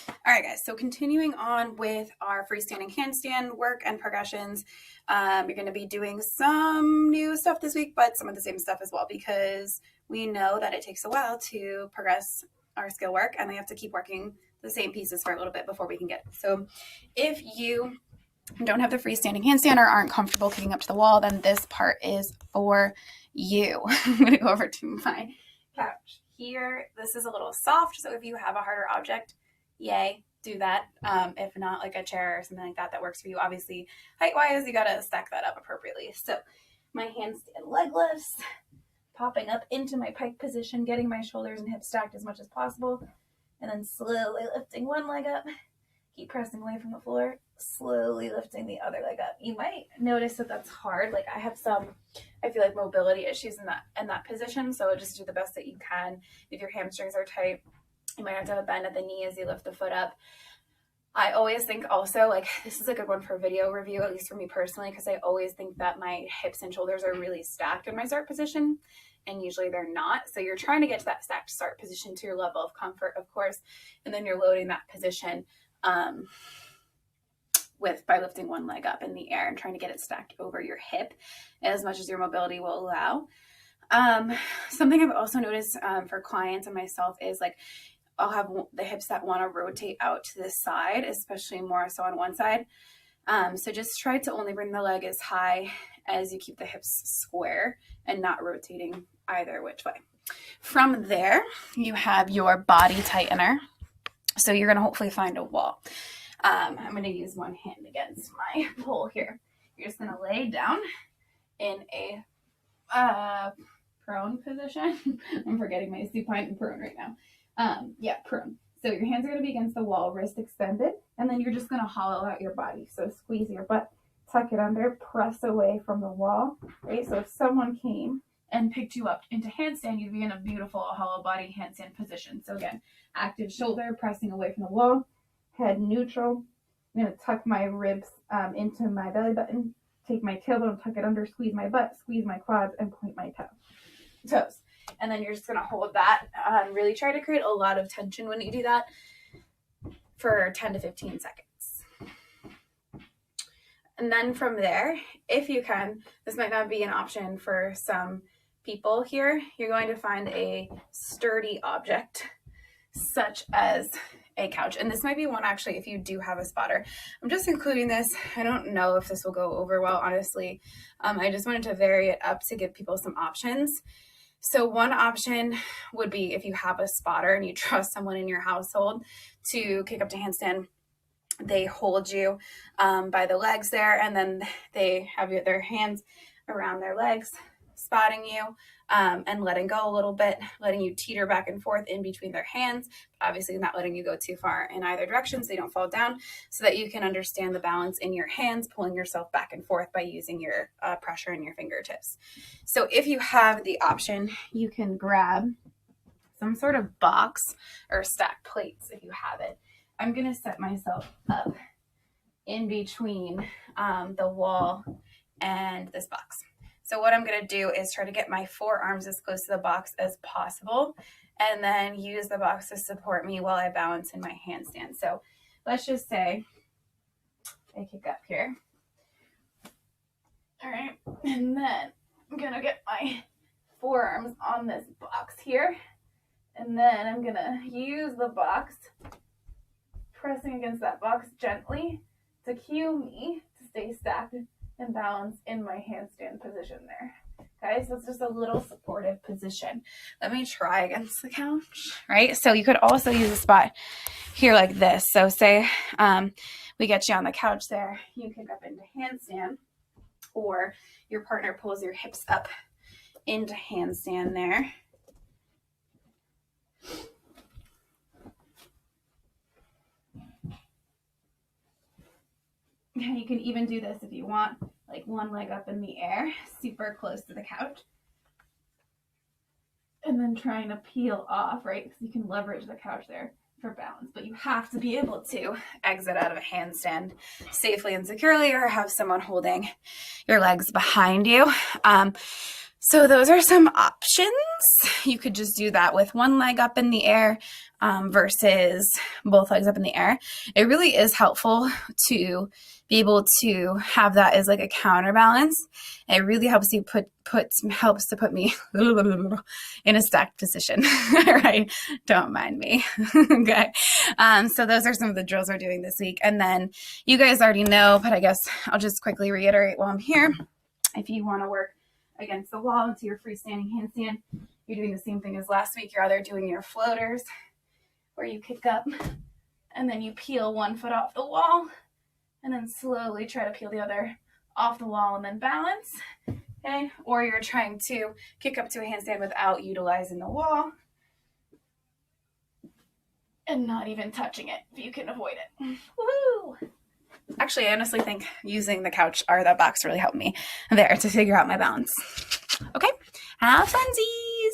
All right, guys, so continuing on with our freestanding handstand work and progressions, you're going to be doing some new stuff this week, but some of the same stuff as well, because we know that it takes a while to progress our skill work, and we have to keep working the same pieces for a little bit before we can get it. So if you don't have the freestanding handstand or aren't comfortable kicking up to the wall, then this part is for you. I'm going to go over to my couch here. This is a little soft, so if you have a harder object, yay, do that. If not, like a chair or something like that that works for you. Obviously, height-wise, you got to stack that up appropriately. So my handstand leg lifts, popping up into my pike position, getting my shoulders and hips stacked as much as possible, and then slowly lifting one leg up. Keep pressing away from the floor, slowly lifting the other leg up. You might notice that that's hard. Like I have some, I feel like mobility issues in that position. So just do the best that you can. If your hamstrings are tight, you might have to have a bend at the knee as you lift the foot up. I always think also, like, this is a good one for video review, at least for me personally, because I always think that my hips and shoulders are really stacked in my start position, and usually they're not. So you're trying to get to that stacked start position to your level of comfort, of course, and then you're loading that position by lifting one leg up in the air and trying to get it stacked over your hip as much as your mobility will allow. Something I've also noticed for clients and myself is like I'll have the hips that want to rotate out to the side, especially more so on one side. So just try to only bring the leg as high as you keep the hips square and not rotating either which way. From there, you have your body tightener. So you're going to hopefully find a wall. I'm going to use one hand against my pole here. You're just going to lay down in a prone position. I'm forgetting my supine and prone right now. Prone. So your hands are going to be against the wall, wrist extended, and then you're just going to hollow out your body. So squeeze your butt, tuck it under, press away from the wall, right? So if someone came and picked you up into handstand, you'd be in a beautiful hollow body handstand position. So again, active shoulder, pressing away from the wall, head neutral. I'm going to tuck my ribs into my belly button, take my tailbone, tuck it under, squeeze my butt, squeeze my quads, and point my toes. And then you're just going to hold that. Really try to create a lot of tension when you do that for 10 to 15 seconds. And then from there, if you can, this might not be an option for some people here, you're going to find a sturdy object such as a couch. And this might be one actually if you do have a spotter. I'm just including this. I don't know if this will go over well, honestly. I just wanted to vary it up to give people some options. So one option would be if you have a spotter and you trust someone in your household to kick up to handstand. They hold you by the legs there, and then they have their hands around their legs, spotting you and letting go a little bit, letting you teeter back and forth in between their hands, but obviously not letting you go too far in either direction so you don't fall down, so that you can understand the balance in your hands, pulling yourself back and forth by using your pressure in your fingertips. So if you have the option, you can grab some sort of box or stack plates if you have it. I'm going to set myself up in between the wall and this box. So what I'm going to do is try to get my forearms as close to the box as possible, and then use the box to support me while I balance in my handstand. So let's just say I kick up here. All right. And then I'm going to get my forearms on this box here. And then I'm going to use the box, pressing against that box gently to cue me to stay stacked and balance in my handstand position there. Okay, so it's just a little supportive position. Let me try against the couch, right? So you could also use a spot here like this. So say we get you on the couch there, you kick up into handstand, or your partner pulls your hips up into handstand there. You can even do this if you want, like one leg up in the air, super close to the couch. And then trying to peel off, right? Because you can leverage the couch there for balance. But you have to be able to exit out of a handstand safely and securely, or have someone holding your legs behind you. So those are some options. You could just do that with one leg up in the air. versus both legs up in the air. It really is helpful to be able to have that as like a counterbalance. It really helps you helps to put me in a stacked position. Right? Don't mind me. Okay. So those are some of the drills we're doing this week. And then you guys already know, but I guess I'll just quickly reiterate while I'm here. If you want to work against the wall into your freestanding handstand, you're doing the same thing as last week. You're either doing your floaters where you kick up and then you peel one foot off the wall and then slowly try to peel the other off the wall and then balance. Okay? Or you're trying to kick up to a handstand without utilizing the wall and not even touching it if you can avoid it. Woohoo! Actually, I honestly think using the couch or the box really helped me there to figure out my balance. Okay, have funsies!